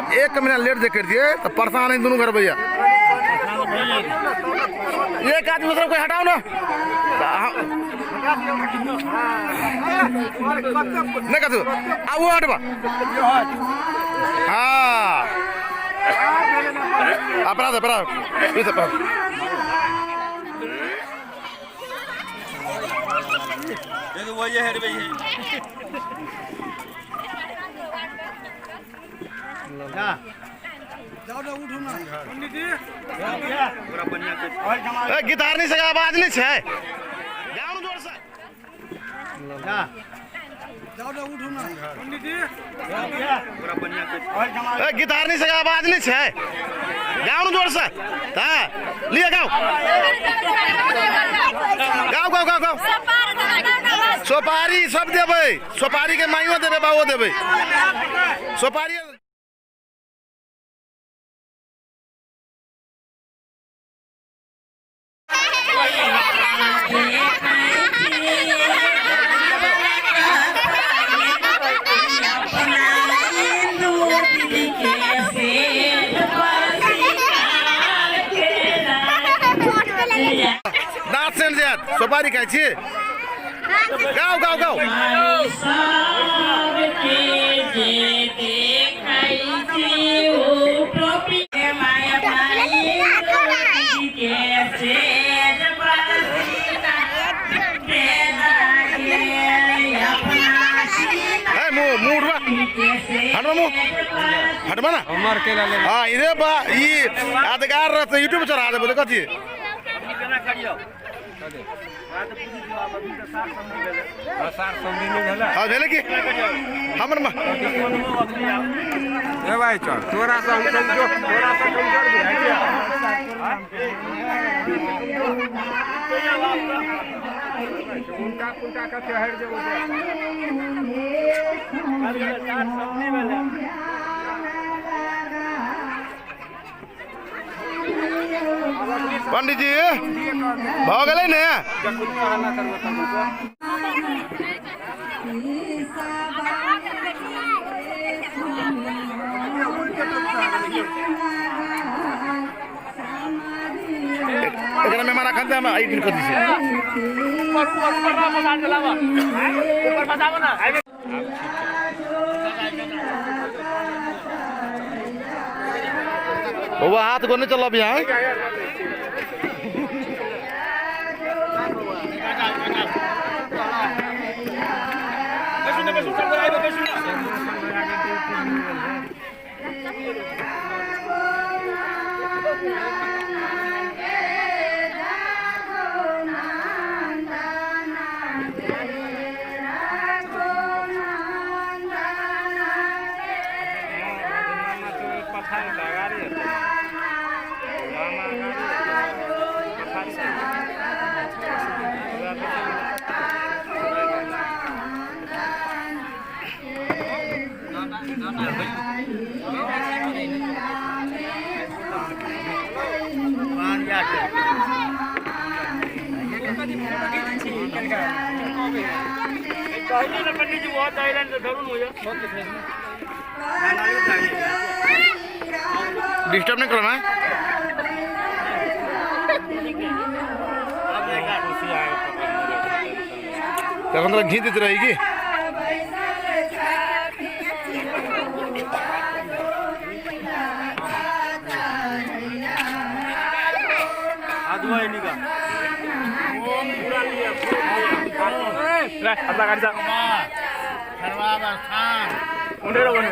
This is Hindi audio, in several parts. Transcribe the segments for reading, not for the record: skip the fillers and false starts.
अब 1 महीना लेट दे कर दिए तो परेशान है दोनों घर भैया। एक आदमी मतलब कोई हटाओ ना नहीं कहते वो हटवा। हाँ अपराध अपराध ये सब देखो वो ये हेड भाई है जाओ ना उठो ना पंडित जी पूरा बढ़िया से गिटार नहीं सका आवाज नहीं है गाओ जोर से जाओ ना उठो ना पंडित जी पूरा बढ़िया से गिटार नहीं सका आवाज नहीं है गाओ जोर से हां लिए गाओ गाओ गाओ गाओ गाओ सोपारी सब देबे सोपारी के माइयो देबे बाबू देबे सोपारी सोपारी खाई छी गाओ गाओ गाओ हटवा ना हाँ इधे बा ये यादगार रहता यूट्यूब चढ़ा दे बोले कथी हाँ भेले की हमर में ए भाई चल थोड़ा सा कम कर दिया उनका का चढ़ जो पंडित जी भाग गए ने एकरा में हमारा खाते हम एडिट कर दीजिए ऊपर बताओ ना वो हाथ को नहीं चला भी यहाँ पंडित जी बहुत आइलैंड धरून हो जा डिस्टर्ब नहीं करना है तो घी देती रहेगी अपना गाड़ी जा उन्हें लोगों ने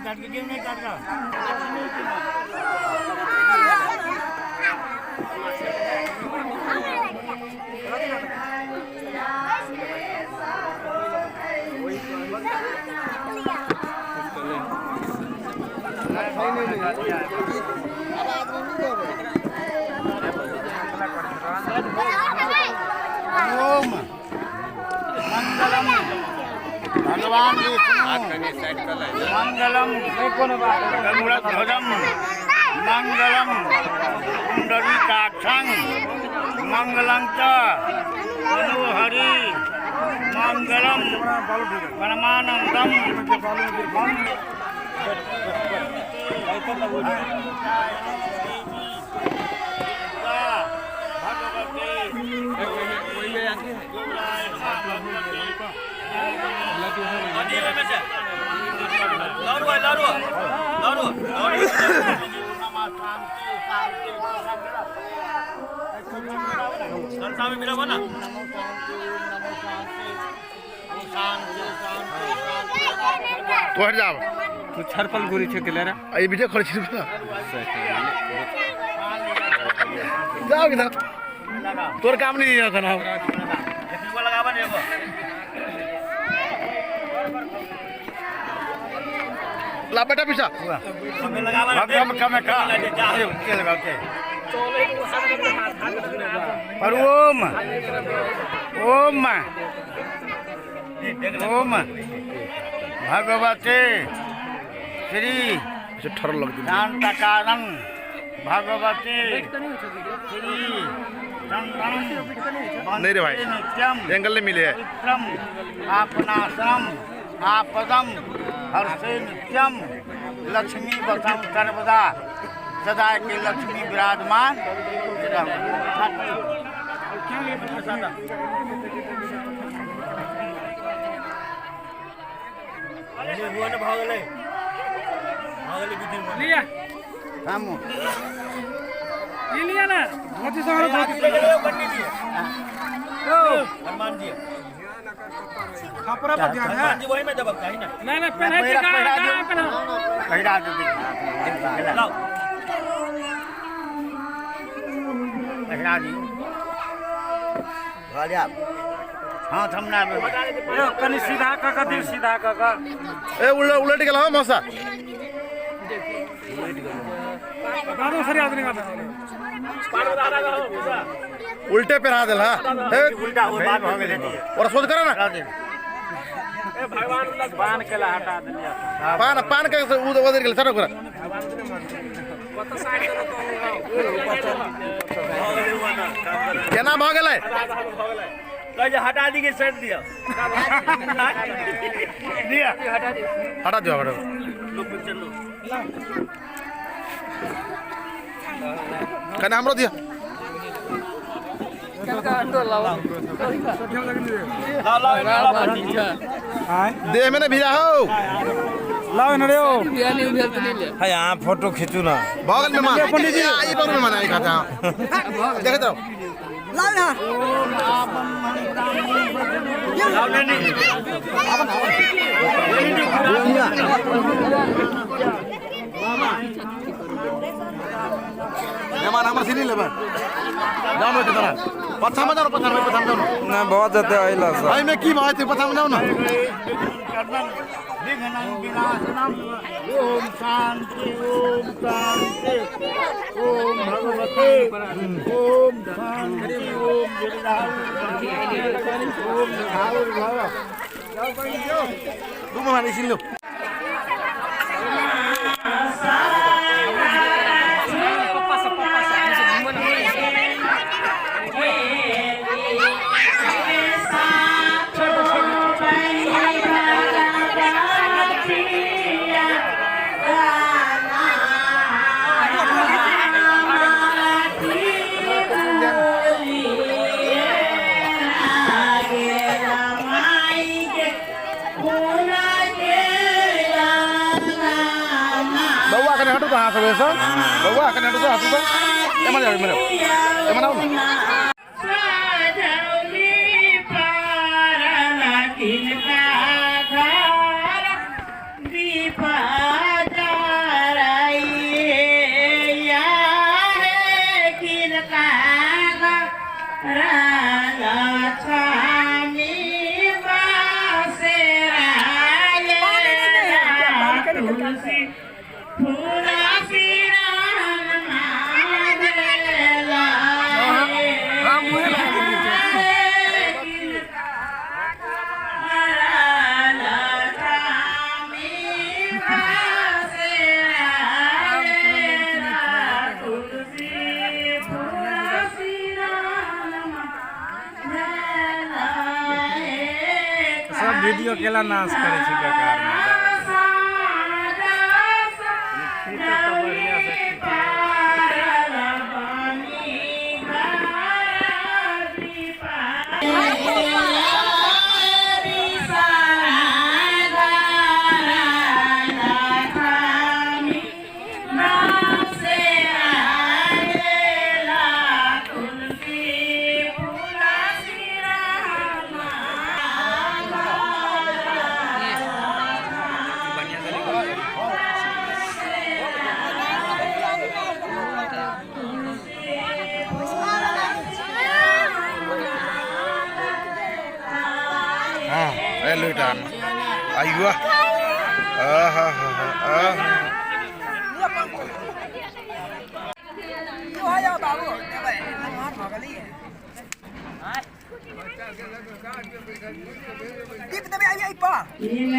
काट के गेम नहीं काट का नहीं ओम मंगलम भगवान मंगलम गरुड़ध्वजम मंगलम पुंडरीकाक्षं मंगलं च मनोहरि मंगलम परमानंदम तो हट जाओ तू छरपल गुरी छे केले रे ये वीडियो खड़ी छी ना जाओ किधर तोर काम नहीं है खाना लगावा देखो ला बेटा पीछा भगवान कम का के लगाते पर ओम ओम ओम भगवते श्री ठर लग शांतकारं भगवते श्री नहीं रे भाई जंगल में मिले है आपनाश्रम आपदम हर्षे नित्यम लक्ष्मी बसम सर्वदा सदा के लक्ष्मी विराजमान लिया ना मोती सहारा हनुमान जी खपरा पर ध्यान है जी वही में दबकता है ना ना पहना के कहां पहना पहिरा दे लाओ पहिरा दी भालिया हां थमना में ए कनी सीधा का दिल सीधा का ए उलट के लाओ मौसा दादो सरी आदमी का उल्टे पे रहा दिला उल्टा हो बात हो गेले और सोच करा ना ए भगवान बाण केला हटा दिलिया पान पान के उधर गेल सर ओकरा कत साइड केना भ गेलै कह जे हटा दी के सेट दिया दिया हटा दियो हटा चलो कना हमरो दिया दे में ना भिड़ा हो लाओ न रे ओ है यहां फोटो खींचू ना बगल में मान पंडित जी आई बगल में मान आई खाता देख दो लाओ लेनी मेहमान हमर सिनी लेबा जाओ में कितना पछा में जाओ ना बहुत ज्यादा आइला सब भाई में की भाई थे पछा में जाओ ना कर्णम विघ्नं विनाशनम ओम शांति ओम शांति ओम भगवते ओम शांति ओम दीर्घायु ओम दीर्घायु भव जाओ भाई जाओ तुम हमारे सिन लो hatu ta ha sa bawa akan hatu ta emana video केला नाश करे छी बेकार में खींचत तो बढ़िया से हाँ लुटान आयुआ Đi,